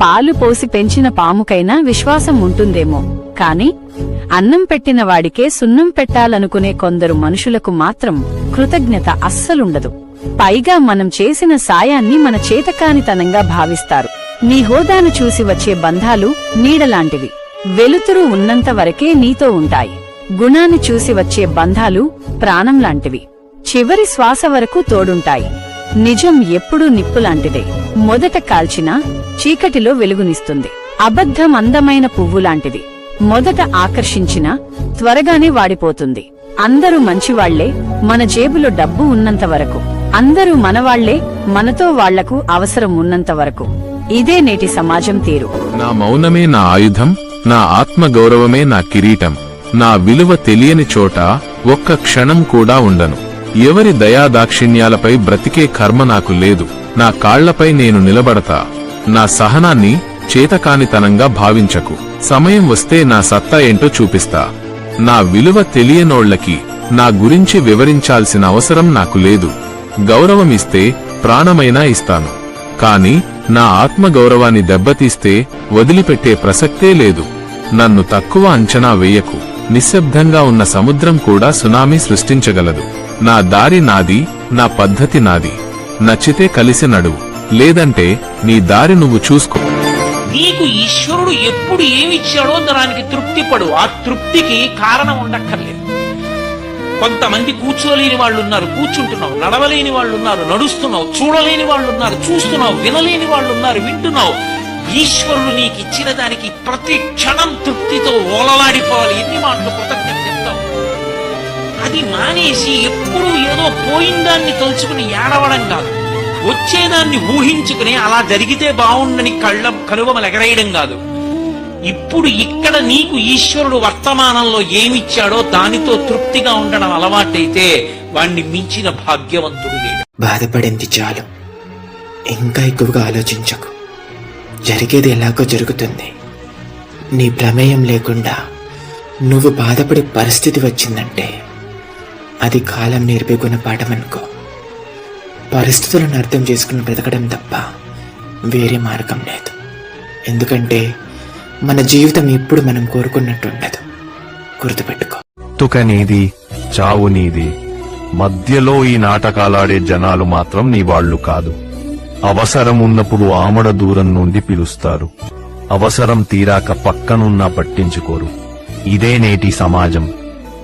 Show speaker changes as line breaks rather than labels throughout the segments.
పాలు పోసి పెంచిన పాముకైనా విశ్వాసం ఉంటుందేమో, కాని అన్నం పెట్టిన వాడికే సున్నం పెట్టాలనుకునే కొందరు మనుషులకు మాత్రం కృతజ్ఞత అస్సలుండదు. పైగా మనం చేసిన సాయాన్ని మన చేతకానితనంగా భావిస్తారు. నీ హోదాను చూసి వచ్చే బంధాలు నీడలాంటివి. వెలుతురు ఉన్నంత వరకే నీతో ఉంటాయి. గుణాన్ని చూసి వచ్చే బంధాలు ప్రాణంలాంటివి. చివరి శ్వాస వరకు తోడుంటాయి. నిజం ఎప్పుడూ నిప్పులాంటిదే. మొదట కాల్చినా చీకటిలో వెలుగునిస్తుంది. అబద్ధం అందమైన పువ్వులాంటిది. మొదట ఆకర్షించినా త్వరగానే వాడిపోతుంది. అందరూ మంచివాళ్లే మన జేబులో డబ్బు ఉన్నంత వరకు. అందరూ మనవాళ్లే మనతో వాళ్లకు అవసరం ఉన్నంత వరకు. ఇదే నేటి సమాజం తీరు.
నా మౌనమే నా ఆయుధం, నా ఆత్మగౌరవమే నా కిరీటం. నా విలువ తెలియని చోట ఒక్క క్షణం కూడా ఉండను. ఎవరి దయాదాక్షిణ్యాలపై బ్రతికే కర్మ నాకు లేదు. నా కాళ్లపై నేను నిలబడతా. నా సహనాన్ని చేతకానితనంగా భావించకు. సమయం వస్తే నా సత్తా ఏంటో చూపిస్తా. నా విలువ తెలియనోళ్లకి నా గురించి వివరించాల్సిన అవసరం నాకు లేదు. గౌరవమిస్తే ప్రాణమైనా ఇస్తాను, కాని నా ఆత్మగౌరవాన్ని దెబ్బతీస్తే వదిలిపెట్టే ప్రసక్తే లేదు. నన్ను తక్కువ అంచనా వేయకు. నిశ్శబ్దంగా ఉన్న సముద్రం కూడా సునామీ సృష్టించగలదు. నా దారి నాది, నా పద్ధతి నాది. నచ్చితే కలిసి నడువు, లేదంటే నీ దారి నువ్వు చూసుకో.
నీకు ఈశ్వరుడు ఎప్పుడు ఏమిచ్చాడో దానికి తృప్తిపడు. ఆ తృప్తికి కారణం ఉండక్కర్లేదు. కొంతమంది కూర్చోలేని వాళ్ళు ఉన్నారు, కూర్చుంటున్నావు. నడవలేని వాళ్ళు ఉన్నారు, నడుస్తున్నావు. చూడలేని వాళ్ళు ఉన్నారు, చూస్తున్నావు. వినలేని వాళ్ళు ఉన్నారు, వింటున్నావు. ఈశ్వరుడు నీకు ఇచ్చిన దానికి ప్రతి క్షణం తృప్తితో ఓలలాడిపోవాలి. ఎన్ని మాటలు కృతజ్ఞత చెప్తావు. అది మానేసి ఎప్పుడు ఏదో పోయిందాన్ని తలుచుకుని ఏడవడం కాదు. వచ్చేదాన్ని ఊహించుకుని అలా జరిగితే బాగుండని కనుబొమలు ఎగరేయడం కాదు. ఇప్పుడు ఇక్కడ నీకు ఈశ్వరుడు వర్తమానంలో ఏమిచ్చాడో దానితో తృప్తిగా ఉండడం అలవాటైతే వాణ్ణి మించిన భాగ్యవంతుడు లేడు.
బాధపడింది చాలు, ఇంకా ఎక్కువగా ఆలోచించకు. జరిగేది ఎలాగో జరుగుతుంది. నీ ప్రమేయం లేకుండా నువ్వు బాధపడే పరిస్థితి వచ్చిందంటే అది కాలం నేర్పే గుణపాఠమనుకో. పరిస్థితులను అర్థం చేసుకుని బ్రతకడం తప్ప వేరే మార్గం లేదు. ఎందుకంటే మన జీవితం ఎప్పుడు మనం కోరుకున్నట్టు ఉండదు. గుర్తుపెట్టుకో.
తుక నీది, చావు నీది. మధ్యలో ఈ నాటకాలాడే జనాలు మాత్రం నీ వాళ్ళు కాదు. అవసరం ఉన్నప్పుడు ఆమడ దూరం నుండి పిలుస్తారు. అవసరం తీరాక పక్కనున్నా పట్టించుకోరు. ఇదే నేటి సమాజం.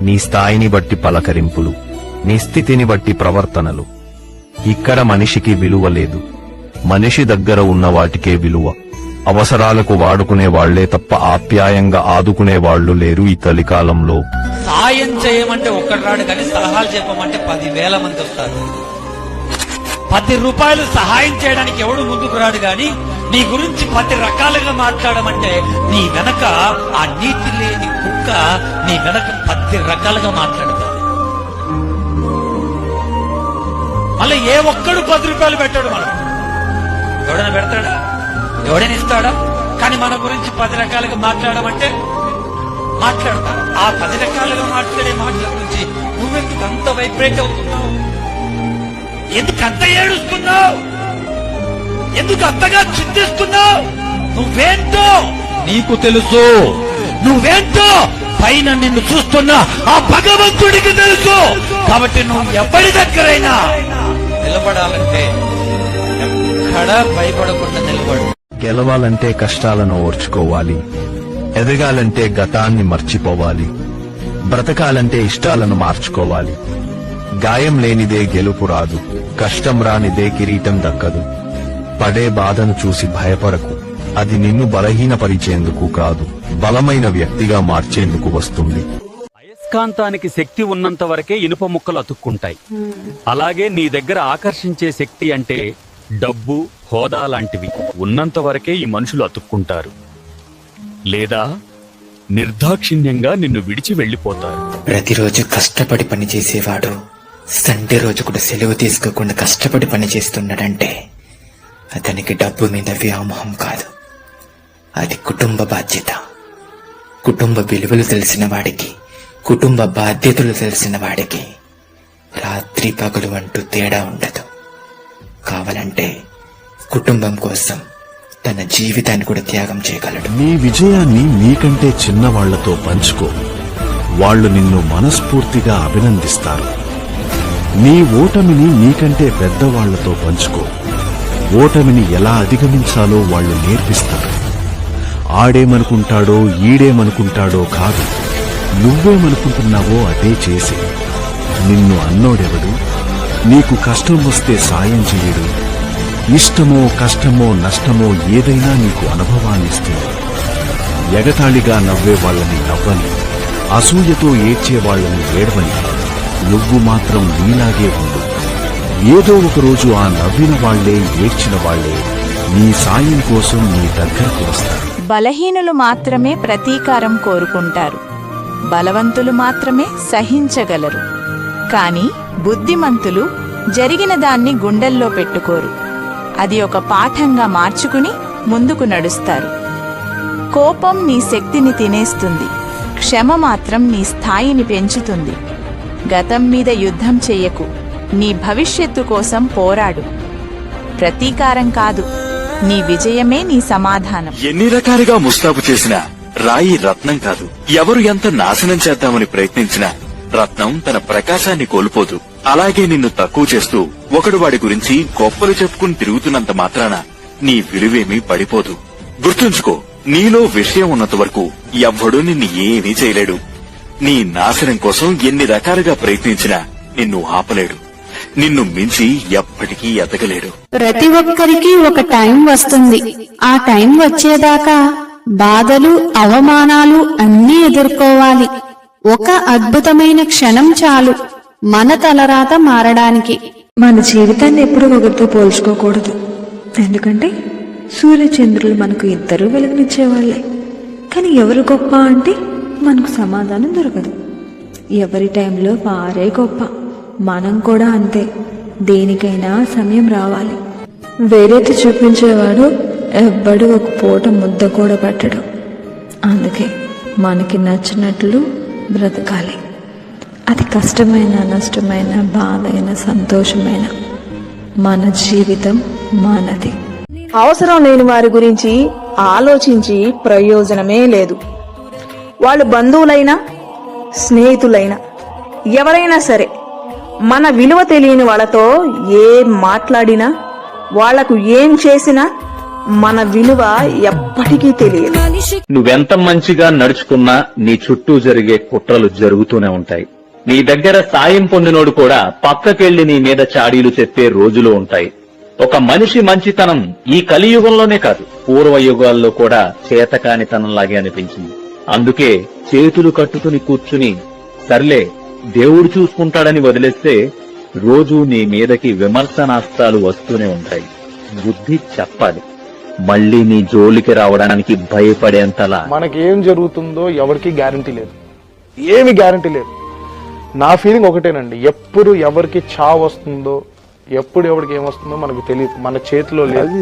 నీ స్థాయిని బట్టి పలకరింపులు, నీ స్థితిని బట్టి ప్రవర్తనలు. ఇక్కడ మనిషికి విలువ లేదు. మనిషి దగ్గర ఉన్న వాటికే విలువ. అవసరాలకు వాడుకునే వాళ్లే తప్ప ఆప్యాయంగా ఆదుకునే వాళ్లు లేరు ఈ కలికాలంలో.
సాయం చేయమంటే ఒక్కడు రాడు, కానీ సలహాలు చెప్పమంటే 10,000 మంది వస్తారు. 10 రూపాయలు సహాయం చేయడానికి ఎవడు ముందుకు రాడు, గాని నీ గురించి 10 రకాలుగా మాట్లాడమంటే నీ వెనక ఆ నీతి లేని కుక్క నీ వెనక 10 రకాలుగా మాట్లాడతాడు. మళ్ళీ ఏ ఒక్కడు 10 రూపాయలు పెట్టాడు. మనం ఎవడైనా పెడతాడా? ఎవడైనా ఇస్తాడా? కానీ మన గురించి 10 రకాలుగా మాట్లాడమంటే మాట్లాడతా. ఆ 10 రకాలుగా మాట్లాడే మాటల గురించి నువ్వెందుకు అంత వైబ్రేట్ అవుతున్నావు? ఎందుకు అంత ఏడుస్తున్నావు? ఎందుకు అంతగా చింతిస్తున్నావు? నువ్వేంటో నీకు తెలుసు. నువ్వేంటో పైన నిన్ను చూస్తున్నా ఆ భగవంతుడికి తెలుసు. కాబట్టి నువ్వు ఎవరి దగ్గరైనా నిలబడాలంటే ఎక్కడా భయపడకుండా నిలబడు.
గెలవాలంటే కష్టాలను ఓర్చుకోవాలి. ఎదగాలంటే గతాన్ని మర్చిపోవాలి. బ్రతకాలంటే ఇష్టాలను మార్చుకోవాలి. గాయం లేనిదే గెలుపు రాదు. కష్టం రానిదే కిరీటం దక్కదు. పడే బాధను చూసి భయపడకు. అది నిన్ను బలహీనపరిచేందుకు కాదు, బలమైన వ్యక్తిగా మార్చేందుకు వస్తుంది.
అయస్కాంతానికి శక్తి ఉన్నంత వరకే ఇనుప ముక్కలు అతుక్కుంటాయి. అలాగే నీ దగ్గర ఆకర్షించే శక్తి అంటే డబ్బు, హోదా లాంటివి ఉన్నంత వరకే ఈ మనుషులు అతుక్కుంటారు, లేదా నిర్దాక్షిణ్యంగా నిన్ను విడిచి వెళ్లిపోతారు.
ప్రతిరోజు కష్టపడి పని చేసేవాడు సండే రోజు కూడా సెలవు తీసుకోకుండా కష్టపడి పని చేస్తున్నాడంటే అతనికి డబ్బు మీద వ్యామోహం కాదు, అది కుటుంబ బాధ్యత. కుటుంబ విలువలు తెలిసిన వాడికి, కుటుంబ బాధ్యతలు తెలిసిన వాడికి రాత్రి పగలు అంటూ తేడా ఉండదు. కావాలంటే కుటుంబం కోసం తన జీవితాన్ని కూడా త్యాగం చేయగలడు.
నీ విజయాన్ని నీకంటే చిన్నవాళ్లతో పంచుకో. వాళ్ళు నిన్ను మనస్ఫూర్తిగా అభినందిస్తారు. నీ ఓటమిని నీకంటే పెద్దవాళ్లతో పంచుకో. ఓటమిని ఎలా అధిగమించాలో వాళ్ళు నేర్పిస్తారు. ఆడేమనుకుంటాడో ఈడేమనుకుంటాడో కాదు, నువ్వేమనుకుంటున్నావో అదే చేసి. నిన్ను అన్నోడెవడు? నీకు కష్టం వస్తే సాయం చెయ్యడు. ఇష్టమో కష్టమో నష్టమో ఏదైనా నీకు అనుభవాన్నిస్తుంది. ఎగతాళిగా నవ్వే వాళ్ళని నవ్వని, అసూయతో ఏడ్చే వాళ్ళని ఏడవని. నువ్వు మాత్రం నీలాగే ఉండు. ఏదో ఒకరోజు ఆ నవ్విన వాళ్లే ఏడ్చిన వాళ్లే నీ సాయం కోసం నీ దగ్గరకు వస్తారు.
బలహీనులు మాత్రమే ప్రతీకారం కోరుకుంటారు. బలవంతులు మాత్రమే సహించగలరు. కాని బుద్ధిమంతులు జరిగిన దాన్ని గుండెల్లో పెట్టుకోరు. అది ఒక పాఠంగా మార్చుకుని ముందుకు నడుస్తారు. కోపం నీ శక్తిని తినేస్తుంది. క్షమ మాత్రం నీ స్థాయిని పెంచుతుంది. గతం మీద యుద్ధం చెయ్యకు. నీ భవిష్యత్తు కోసం పోరాడు. ప్రతీకారం కాదు, నీ విజయమే నీ సమాధానం.
ఎన్ని రకాలుగా ముస్తాబు చేసినా రాయి రత్నం కాదు. ఎవరు ఎంత నాశనం చేద్దామని ప్రయత్నించినా రత్నం తన ప్రకాశాన్ని కోల్పోదు. అలాగే నిన్ను తక్కువ చేస్తూ ఒకడు వాడి గురించి గొప్పలు చెప్పుకుని తిరుగుతున్నంత మాత్రాన నీ విలువేమీ పడిపోదు. గుర్తుంచుకో, నీలో విషయం ఉన్నంత వరకు ఎవ్వడూ నిన్ను ఏమీ చేయలేడు. నీ నాశనం కోసం ఎన్ని రకాలుగా ప్రయత్నించినా నిన్ను ఆపలేడు. నిన్ను మించి ఎప్పటికీ ఎదగలేడు.
ప్రతి ఒక్కరికి ఒక టైం వస్తుంది. ఆ టైం వచ్చేదాకా బాధలు, అవమానాలు అన్నీ ఎదుర్కోవాలి. ఒక అద్భుతమైన క్షణం చాలు మన తలరాత మారడానికి.
మన జీవితాన్ని ఎప్పుడూ ఒకరితో పోల్చుకోకూడదు. ఎందుకంటే సూర్యచంద్రులు మనకు ఇద్దరు వెలుగునిచ్చేవాళ్లే. కానీ ఎవరు గొప్ప అంటే మనకు సమాధానం దొరకదు. ఎవరి టైంలో వారే గొప్ప. మనం కూడా అంతే. దేనికైనా సమయం రావాలి. వేరేది చూపించేవాడు ఎవ్వడు ఒక పూట ముద్ద కూడా పట్టడు. అందుకే మనకి నచ్చినట్లు బ్రతకాలి. అది కష్టమైన, నష్టమైన, బాధైన, సంతోషమైన, మన జీవితం మనది.
అవసరం లేని వారి గురించి ఆలోచించి ప్రయోజనమే లేదు. వాళ్ళు బంధువులైనా స్నేహితులైనా ఎవరైనా సరే, మన విలువ తెలియని వాళ్ళతో ఏం మాట్లాడినా, వాళ్లకు ఏం చేసినా మన విలువ ఎప్పటికీ తెలియదు.
నువ్వెంత మంచిగా నడుచుకున్నా నీ చుట్టూ జరిగే కుట్రలు జరుగుతూనే ఉంటాయి. నీ దగ్గర సాయం పొందినోడు కూడా పక్కకెళ్లి నీ మీద చాడీలు చెప్పే రోజులు ఉంటాయి. ఒక మనిషి మంచితనం ఈ కలియుగంలోనే కాదు, పూర్వ యుగాల్లో కూడా చేతకానితనంలాగే అనిపించింది. అందుకే చేతులు కట్టుకుని కూర్చుని సర్లే దేవుడు చూసుకుంటాడని వదిలేస్తే రోజూ నీ మీదకి విమర్శనాస్త్రాలు వస్తూనే ఉంటాయి. బుద్ధి చెప్పాలి. మళ్లీ నీ జోలికి రావడానికి భయపడేంతలా.
మనకేం జరుగుతుందో ఎవరికి గ్యారంటీ లేదు, ఏమి గ్యారంటీ లేదు. నా ఫీలింగ్ ఒకటేనండి, ఎప్పుడు ఎవరికి చావు వస్తుందో, ఎప్పుడు ఎవరికి ఏమొస్తుందో మనకు తెలియదు. మన చేతిలో లేదు.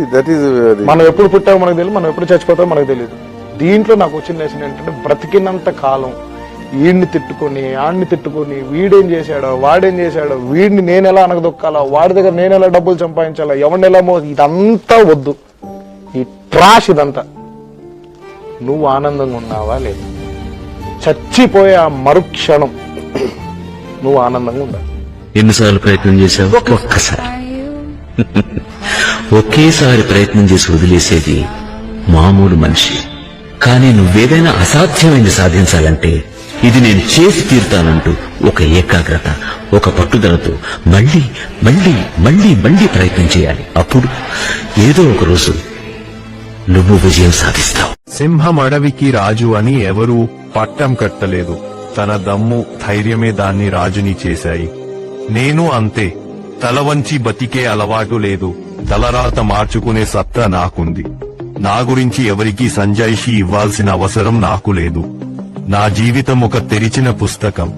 మనం ఎప్పుడు పుట్టామో మనకు తెలియదు, మనం ఎప్పుడు చచ్చిపోతామో మనకు తెలియదు. దీంట్లో నాకు వచ్చిన లెసన్ ఏంటంటే, బ్రతికినంత కాలం వీడిని తిట్టుకొని, ఆడిని తిట్టుకొని, వీడేం చేశాడో, వాడేం చేశాడో, వీడిని నేను ఎలా అనగదొక్కాలా, వాడి దగ్గర నేను ఎలా డబ్బులు సంపాదించాలా, ఎవరిని ఎలా ఇదంతా వద్దు. ఈ ట్రాష్ ఇదంతా. నువ్వు ఆనందంగా ఉన్నావా లేదు? చచ్చిపోయే ఆ మరుక్షణం నువ్వు ఆనందంగా ఉండాలి.
ఎన్నిసార్లు ప్రయత్నం చేశావు? ఒక్కసారి. ఒకేసారి ప్రయత్నం చేసి వదిలేసేది మామూలు మనిషి. కానీ నువ్వేదైనా అసాధ్యమైంది సాధించాలంటే ఇది నేను చేసి తీరుతానంటూ ఒక ఏకాగ్రత, ఒక పట్టుదలతో మళ్ళీ మళ్ళీ మళ్ళీ మళ్ళీ ప్రయత్నం చేయాలి. అప్పుడు ఏదో ఒక రోజు నువ్వు విజయం సాధిస్తావు.
సింహం అడవికి రాజు అని ఎవరూ పట్టం కట్టలేదు. తన దమ్ము, ధైర్యమే దాన్ని రాజుని చేశాయి. నేను అంతే. తల వంచి బతికే అలవాటు లేదు. తలరాత మార్చుకునే సత్తా నాకుంది. నా గురించి ఎవరికీ సంజాయిషీ ఇవ్వాల్సిన అవసరం నాకు లేదు. నా జీవితం ఒక తెరిచిన పుస్తకం.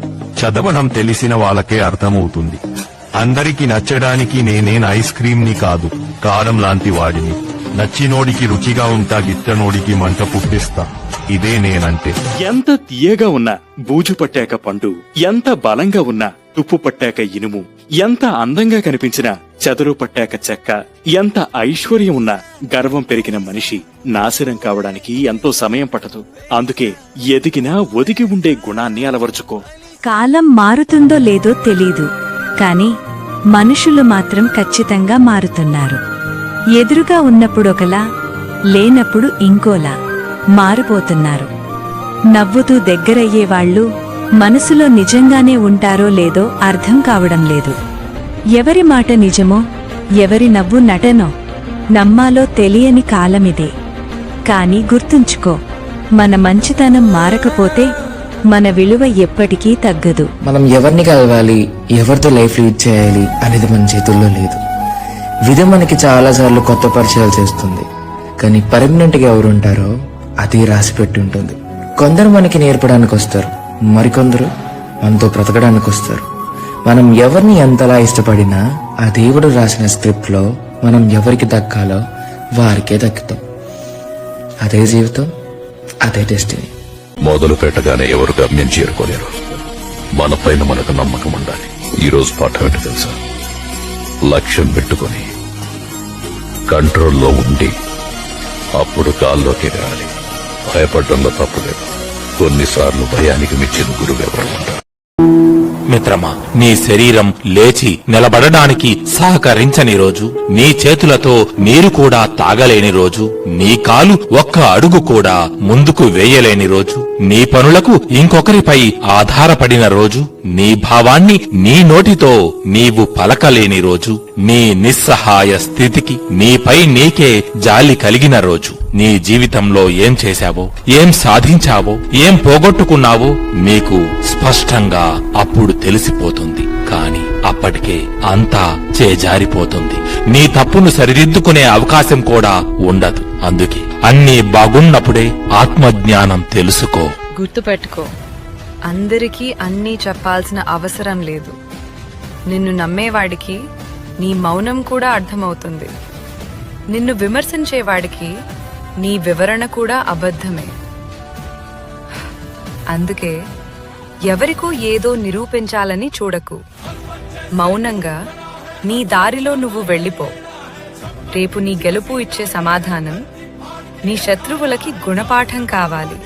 చదవడం తెలిసిన వాళ్ళకే అర్థమవుతుంది. అందరికీ నచ్చడానికి నేనేం ఐస్ క్రీంని కాదు, కారం లాంటి వాడిని. నచ్చినోడికి రుచిగా ఉంటా, గిట్టనోడికి మంట పుట్టిస్తా. ఇదే నేనంటే.
ఎంత తీయగా ఉన్నా బూజు పట్టాక పండు, ఎంత బలంగా ఉన్నా తుప్పు పట్టాక ఇనుము,
ఎంత అందంగా కనిపించినా చెదలు పట్టాక చెక్క, ఎంత ఐశ్వర్యం ఉన్నా గర్వం పెరిగిన మనిషి నాశనం కావడానికి ఎంతో సమయం పట్టదు. అందుకే ఎదిగినా ఒదిగి ఉండే గుణాన్ని అలవరుచుకో.
కాలం మారుతుందో లేదో తెలీదు, కాని మనుషులు మాత్రం ఖచ్చితంగా మారుతున్నారు. ఎదురుగా ఉన్నప్పుడొకలా, లేనప్పుడు ఇంకోలా మారిపోతున్నారు. నవ్వుతూ దగ్గరయ్యేవాళ్లు మనసులో నిజంగానే ఉంటారో లేదో అర్థం కావడం లేదు. ఎవరి మాట నిజమో, ఎవరి నవ్వు నటనో నమ్మాలో తెలియని కాలమిదే. కాని గుర్తుంచుకో, మన మంచితనం మారకపోతే మన విలువ ఎప్పటికీ తగ్గదు.
మనం ఎవరిని కలవాలి, ఎవరితో లైఫ్ లీడ్ చేయాలి అనేది మన చేతుల్లో లేదు. విధి మనకి చాలాసార్లు కొత్త పరిచయాలు చేస్తుంది, కానీ పర్మనెంట్ గా ఎవరు ఉంటారో అది రాసి పెట్టి ఉంటుంది. కొందరు మనకి నేర్పడానికి వస్తారు, మరికొందరు మనతో బ్రతకడానికి వస్తారు. మనం ఎవరిని ఎంతలా ఇష్టపడినా ఆ దేవుడు రాసిన స్క్రిప్ట్ లో మనం ఎవరికి దక్కాలో వారికే దక్కుతాం. అదే జీవితం, అదే డెస్టినీ.
మొదలు పెట్టగానే ఎవరు గమ్యం చేరుకోలేరు. మనపైన మనకు నమ్మకం ఉండాలి. ఈ రోజు పాఠం ఏంటో తెలుసా? లక్ష్యం పెట్టుకొని కంట్రోల్లో ఉండి అప్పుడు గాల్లోకి రావాలి. భయపడడంలో తప్పులేదు. కొన్నిసార్లు భయానికి మించిన గురువెవరు ఉంటారు.
మిత్రమా, నీ శరీరం లేచి నిలబడడానికి సహకరించని రోజు, నీ చేతులతో నీరు కూడా తాగలేని రోజు, నీ కాలు ఒక్క అడుగు కూడా ముందుకు వేయలేని రోజు, నీ పనులకు ఇంకొకరిపై ఆధారపడిన రోజు, నీ భావాన్ని నీ నోటితో నీవు పలకలేని రోజు, నీ నిస్సహాయ స్థితికి నీపై నీకే జాలి కలిగిన రోజు, నీ జీవితంలో ఏం చేశావో, ఏం సాధించావో, ఏం పోగొట్టుకున్నావో నీకు స్పష్టంగా అప్పుడు తెలిసిపోతుంది. కాని అప్పటికే అంతా చేజారిపోతుంది. నీ తప్పును సరిదిద్దుకునే అవకాశం కూడా ఉండదు. అందుకే అన్నీ బాగున్నప్పుడే ఆత్మజ్ఞానం తెలుసుకో.
గుర్తుపెట్టుకో, అందరికీ అన్నీ చెప్పాల్సిన అవసరం లేదు. నిన్ను నమ్మేవాడికి నీ మౌనం కూడా అర్థమవుతుంది. నిన్ను విమర్శించేవాడికి నీ వివరణ కూడా అబద్ధమే. అందుకే ఎవరికో ఏదో నిరూపించాలని చూడకు. మౌనంగా నీ దారిలో నువ్వు వెళ్ళిపో. రేపు నీ గెలుపు ఇచ్చే సమాధానం నీ శత్రువులకి గుణపాఠం కావాలి.